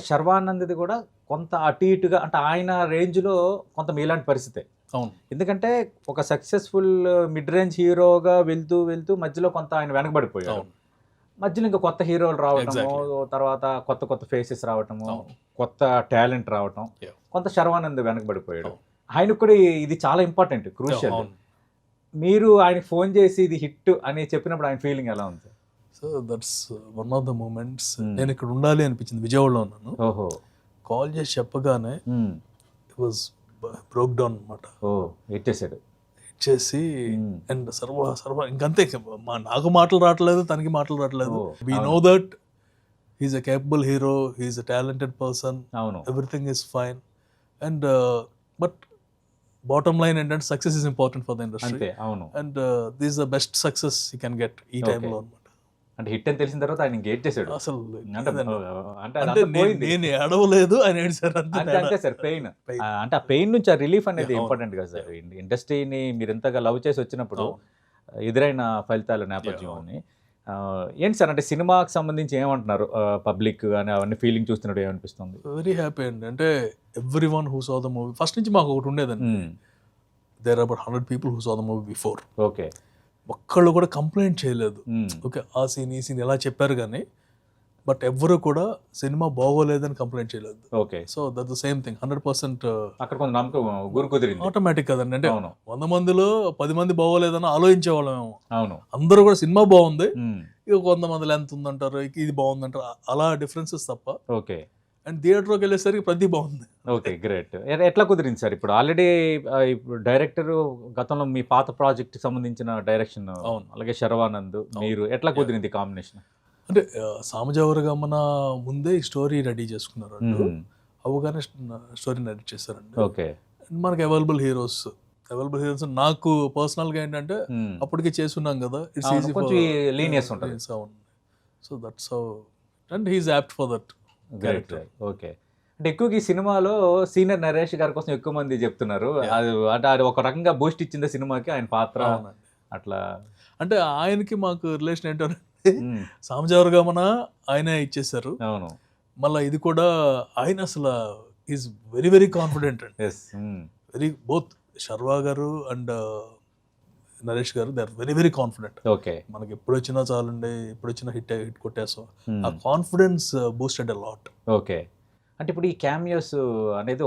శర్వానంద్‌ది కూడా కొంత అటు ఇటుగా అంటే ఆయన రేంజ్‌లో కొంత మీలాంటి పరిస్థితే. అవును. ఎందుకంటే ఒక సక్సెస్‌ఫుల్ మిడ్ రేంజ్ హీరోగా వెళ్తూ మధ్యలో కొంత ఆయన వెనకబడిపోయారు. అవును. మధ్యలో ఇంకా కొత్త హీరోలు రావటము, Exactly. తర్వాత కొత్త ఫేసెస్ రావటము, అవును. కొత్త టాలెంట్ రావటం. Yeah. కొంత శర్వానంద్ వెనకబడిపోయాడు. అవును. ఆయనకు కూడా ఇది చాలా ఇంపార్టెంట్, క్రూషియల్. అవును. మీరు ఆయనకి ఫోన్ చేసి ఇది హిట్ అని చెప్పినప్పుడు ఆయన ఫీలింగ్ ఎలా ఉంది? So that's one of the moments. Hmm. నేను ఇక్కడ ఉండాలి అనిపించింది. విజయవాడలో ఉన్నాను. ఓహో! కాల్ చేసి చెప్పగానే హ్మ్. ఇట్ వాజ్ బ్రోక్ డౌన్ అనమాట. ఓహ్! ఇచ్చేసాడు. ఇచ్చేసి Hmm. అండ్ సర్వ ఇంకంతే, నాకు మాటలు రావట్లేదు, తనకి మాటలు రావట్లేదు. Oh, వి అవును. No that he's a capable hero, he's a talented person, అవును. Everything is fine. And but bottom line ఏంటంటే success is important for the industry. అంతే. అవును. And this the best success you can get ఈ టైంలో అనమాట. అంటే hit అని తెలిసిన తర్వాత ఆయన ఇంకేట్ చేసాడు. అసలు అంటే లేదండి. అంటే అంటే అదంతా పోయింది. నేను ఏడవలేదు, ఆయన ఏడ్చారు అంతే అంతే తేడా. అంతే సార్ పెయిన్. Pain. అంటే ఆ పెయిన్ నుంచి ఆ రిలీఫ్ అనేది Yeah, అవును. ఇంపార్టెంట్ కదా సార్. ఇండస్ట్రీని మీరు ఎంతగా లవ్ చేసి వచ్చినప్పుడు అవును. ఎదురైన ఫలితాల నేపథ్యం అవును. అని ఏంటి సార్ అంటే సినిమాకి సంబంధించి ఏమంటున్నారు పబ్లిక్ కానీ అవన్నీ ఫీలింగ్ చూస్తున్నప్పుడు ఏమనిపిస్తుంది? వెరీ హ్యాపీ అండి. అంటే every one who saw the movie, first నుంచి మాకు ఒకటి ఉండేదండి. There are about 100 people who saw the movie before. Okay. ఒక్కళ్ళు కూడా కంప్లైంట్ చేయలేదు. ఓకే, ఆ సీన్ ఈ సీన్ ఇలా చెప్పారు కానీ బట్ ఎవ్వరు కూడా సినిమా బాగోలేదని కంప్లైంట్ చేయలేదు. Okay. So that the same thing 100% అక్కడ కొంత నమ్మకం గురి కుదిరింది. ఆటోమేటిక్ కదండి. అంటే అవును. 100 మందిలో 10 మంది బాగోలేదని ఆలోచించేవాళ్ళం. అవును. అందరూ కూడా సినిమా బాగుంది, మ్మ్. ఇక 100 మంది లెంత్ ఉందంటారు, ఇక ఇది బాగుందంటారు, అలా డిఫరెన్సెస్ తప్ప. ఓకే. అండ్ థియేటర్కి వెళ్ళేసరికి ప్రతి బాగుంది. Okay, great. ఎట్లా కుదిరింది సార్? ఇప్పుడు ఆల్రెడీ ఇప్పుడు డైరెక్టర్ గతంలో మీ పాత ప్రాజెక్ట్ సంబంధించిన డైరెక్షన్, అవును. అలాగే శర్వానంద్ మీరు ఎట్లా కుదిరింది కాంబినేషన్? అంటే సామజవరగమన ముందే ఈ స్టోరీ రెడీ చేసుకున్నారు అంటూ, అవగానే స్టోరీ రెడీ చేశారండి. ఓకే. మనకి అవైలబుల్ హీరోస్ నాకు పర్సనల్గా ఏంటంటే అప్పటికే చేస్తున్నాం కదా, ఇట్స్ ఈజీ కొంచెం లీనియస్ ఉంటుంది. So that's how and he's apt for that character. Okay. అంటే ఎక్కువగా ఈ సినిమాలో సీనియర్ నరేష్ గారి కోసం ఎక్కువ మంది చెప్తున్నారు. అది అంటే అది ఒక రకంగా బూస్ట్ ఇచ్చింది సినిమాకి ఆయన పాత్ర. అవునండి. అట్లా అంటే ఆయనకి మాకు రిలేషన్ ఏంటంటే మ్మ్. సామజవరగమన ఆయనే ఇచ్చేసారు. అవును. మళ్ళీ ఇది కూడా ఆయన అసలు ఈజ్ వెరీ వెరీ కాన్ఫిడెంట్ అండి. ఎస్. వెరీ బోత్ శర్వా గారు అండ్ నరేష్ గారు, they are very very confident. Okay. మనకి ఎప్పుడు వచ్చినా చాలండి, ఎప్పుడు వచ్చినా హిట్ కొట్టేస్తాం. ఆ confidence boosted a lot. Okay. అంటే ఇప్పుడు ఈ క్యామియోస్ అనేది